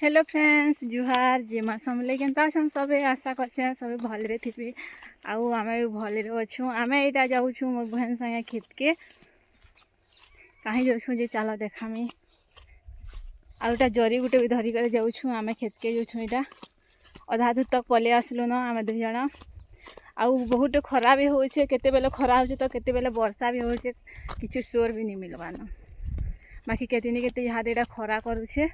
Hello friends जुहार जेमा समले केनता अछन सबे आशा करछे सबे भलरे थिबे आउ आमे भलरे अछु आमे एटा जाउछु मोर बहन संगे खेत के काहे जाउछु जे चाला देखामी आउटा जरी गुटे भी धरी कर जाउछु आमे खेत के जाउछु एटा आधा दूर तक पले आसलो न आमे दुई जणा आउ बहुत खरा भी होछे केते बेले खरा होछे तो केते बेले वर्षा भी होछे किछु सोर भी नहीं मिलवानो बाकी केते नि केते याद एटा खरा करूछे।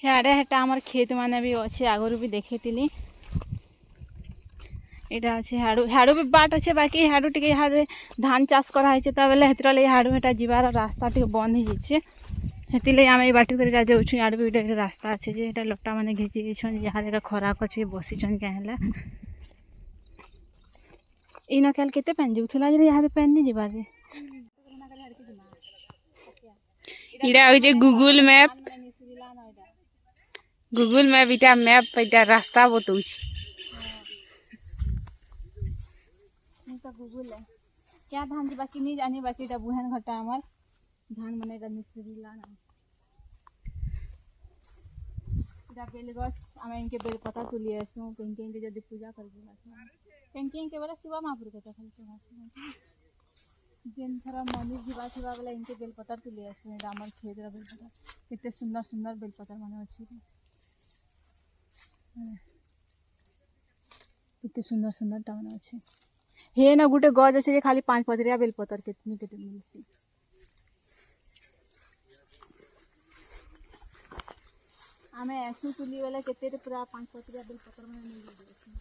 हियाड़े हेटा आमर खेत माने भी अच्छे आगुरी भी देखी एटा अच्छे हाड़ू हाड़ू भी बाट अच्छे बाकी हाड़ू टे यहाँ धान चाष कराई बेले हेतरे हाड़ू हेटा जीवार रास्ता टे बंद हो जाए हेतिले आम ये बाटू कर जाऊँ यार भी गोटे रास्ता अच्छे जे एटा लटा मैंने घिची यहाँ देखा खराक अच्छे बसीचन क्या इन काल केते पानी जाऊला यहाँ पानी नहीं जावा इड़ा होजे गूगल मैप इटा मैप इटा रास्ता बताउछ तो गूगल है क्या धान जी बाकी नहीं जानी बाकी इटा बुहन घटा हमार धान मने इटा मिस्त्री लाना इटा बेल गछ आमे इनके बेल पता तुली आसु पेंकिंग के जदी पूजा कर दिला पेंकिंग के वाला शिवा महापुर के तो खाली चढ़ा दिन थरा मनीष जीवा थिबा वाला इनके बेल पता तुली आसु रामर खेत रा बेल पता कितने सुंदर सुंदर बेल पता माने अछि कितने सुंदर सुंदर टाउन अच्छे हे ना गुटे गज अच्छे जे खाली 5 पदरिया बेल पतर कितनी केते मिलसी आमे ऐसे तुली वाला केते पूरा 5 पदरिया बेल पतर में मिल जाए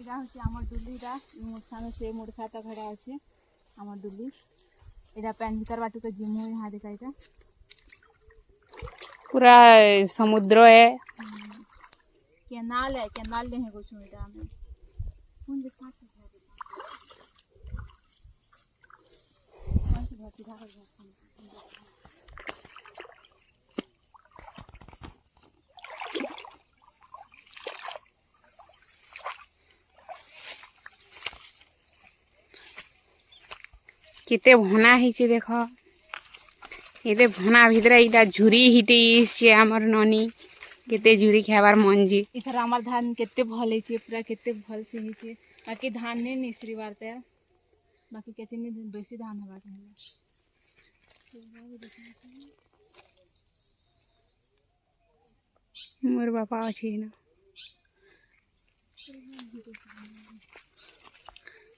इरा होची हमर दुली रा मोठा में से मोर साता घड़ा अच्छे हमर दुली इरा पैन भीतर बाटू के जिमु यहाँ देखा इटा पूरा समुद्र है केनाल ने है कुछ इटा में कौन देखा कौन सी घर सीधा कर केते भना हिचे देखो एते भना भितर इटा झुरी हिटे से हमर ननी केते झुरी खाबार मन जी इधर हमार धान केते भल हिचे पूरा केते भल से हिचे बाकी धान ने निसरी बारते बाकी केते ने बेसी धान हवा मोर बापा अछि ना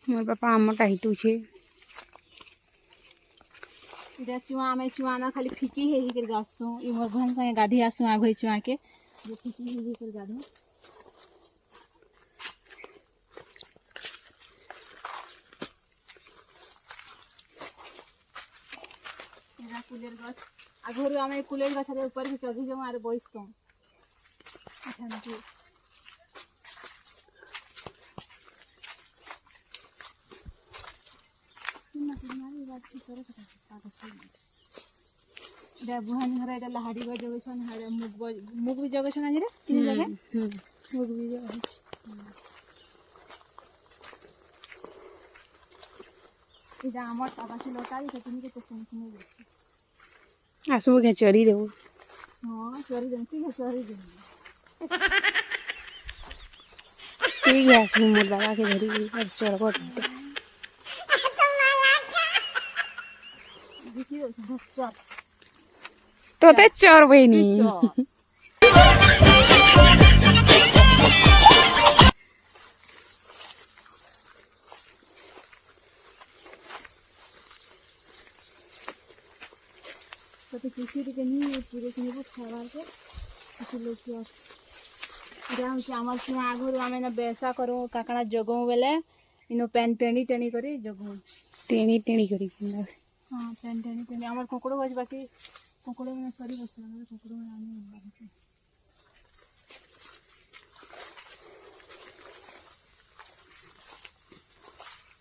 मोर बापा हमटा हिटू छे इधर चुआ में चुआ ना खाली फीकी है ही कर गासो ई मोर बहन संगे गाधी आसो आगो चुआ के जो फीकी है ही कर गाधो इधर कुलेर गछ आगोर आमे कुलेर गछ रे ऊपर से चढ़ी जाऊ आरे बइसतो अखन की बुहानी घर एटा लहाड़ी गज जगछन हारे मुग भी जगछन आजरे तीन जगह मुग भी जगछ इदा हमर ताबासी लटाई के तुनी के सुन सुन आसु के चरी देबो हां चरी देती है चरी दे ठीक है आसु मोर दादा के धरी और चरबो देखियो चर तो ते चोर बहिनी तो किसी के नहीं पूरे के नहीं खावार के किसी लोग के इरा चावल से आगुर आमे ना बेसा करो काकड़ा जगो बेले इनो पेन टेणी टेणी करी जगो टेणी टेणी करी हां पेन टेणी टेणी हमर कोकड़ो गज बाकी कोकड़ो में सरी बसला हमर कोकड़ो में आने बाकी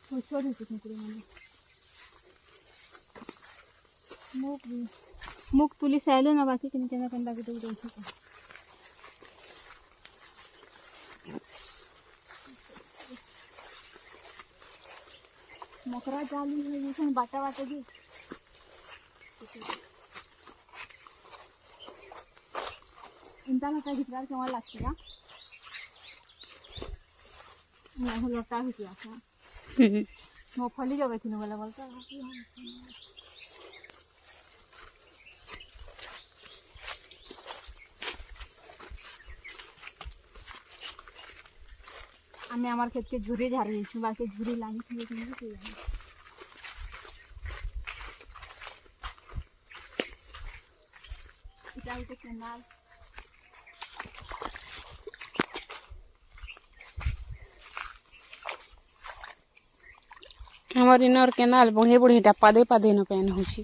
तो छोड़ दे कोकड़ो में मुक भी मुख तुली साइलो ना बाकी किन केना कंदा गुटे गुटे उठी मकरा जाली है ये बाटा बाटा जी इंता लटा घिसला केव्हा लागते का नाही लटा घिसला का मोफली जगत मला बोलता आम्ही आमार खेत के झुरी झाड़ी बाकी झुरी लागी थी केनाल हमार इनर केनाल बढ़े बढ़े पादे पादे न पेन होची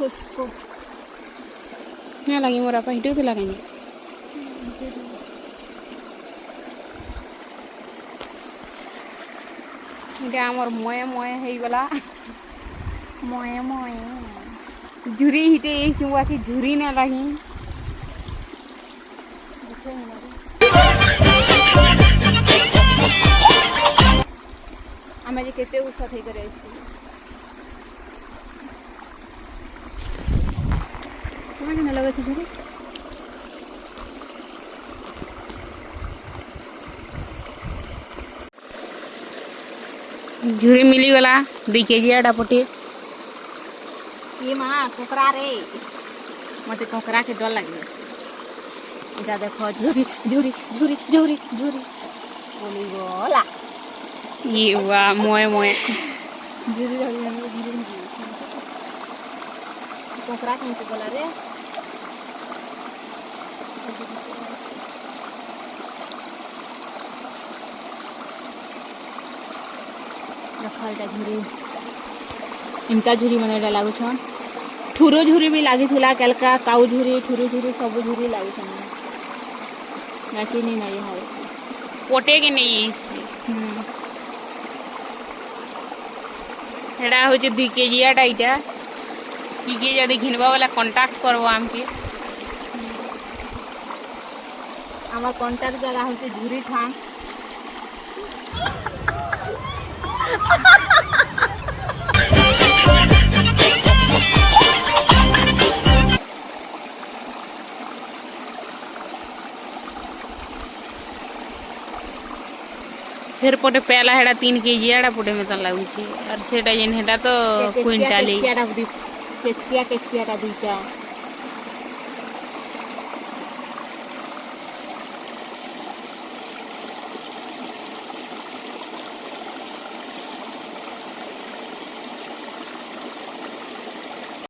उसको ना लगी मोरा पास हिटू लगे এটা আমার ময়ে ময়ে হয়েগলা ময়ে ময়ে ঝুরি হিটে এইছি বাকি ঝুরি না লাগি আমি যে কেতে উৎসাহ হয়ে করে এসেছি তোমার কেন লাগাচ্ছে ঝুরি ঝুরি মিলিগলা 2 কেজি আটা পটে ये माँ कोकरा रे मत कोकरा के डर लगे इधर देखो झुरी झुरी झुरी झुरी झुरी बोली बोला ये हुआ मोए मोए झुरी झुरी कोकरा के नीचे बोला रे रखा झुरी इनका झुरी मन लागू छन ठुरो झुरी भी लगी थिला केलका काउ झुरी ठुरो झुरी सब झुरी लगी छन नाची नहीं है পটে কি নেই এটা হচ্ছে 2 কেজি আটা এটা কি কি যদি ঘিনবা वाला कांटेक्ट করব আমকে আমার কন্টাক্ট জায়গা হচ্ছে ঝুরি থান फिर पटे पहला हेड़ा 3 केजी आड़ा पटे में तन लागू छे और सेटा जेन हेड़ा तो क्विंटल केचिया केचिया दुईटा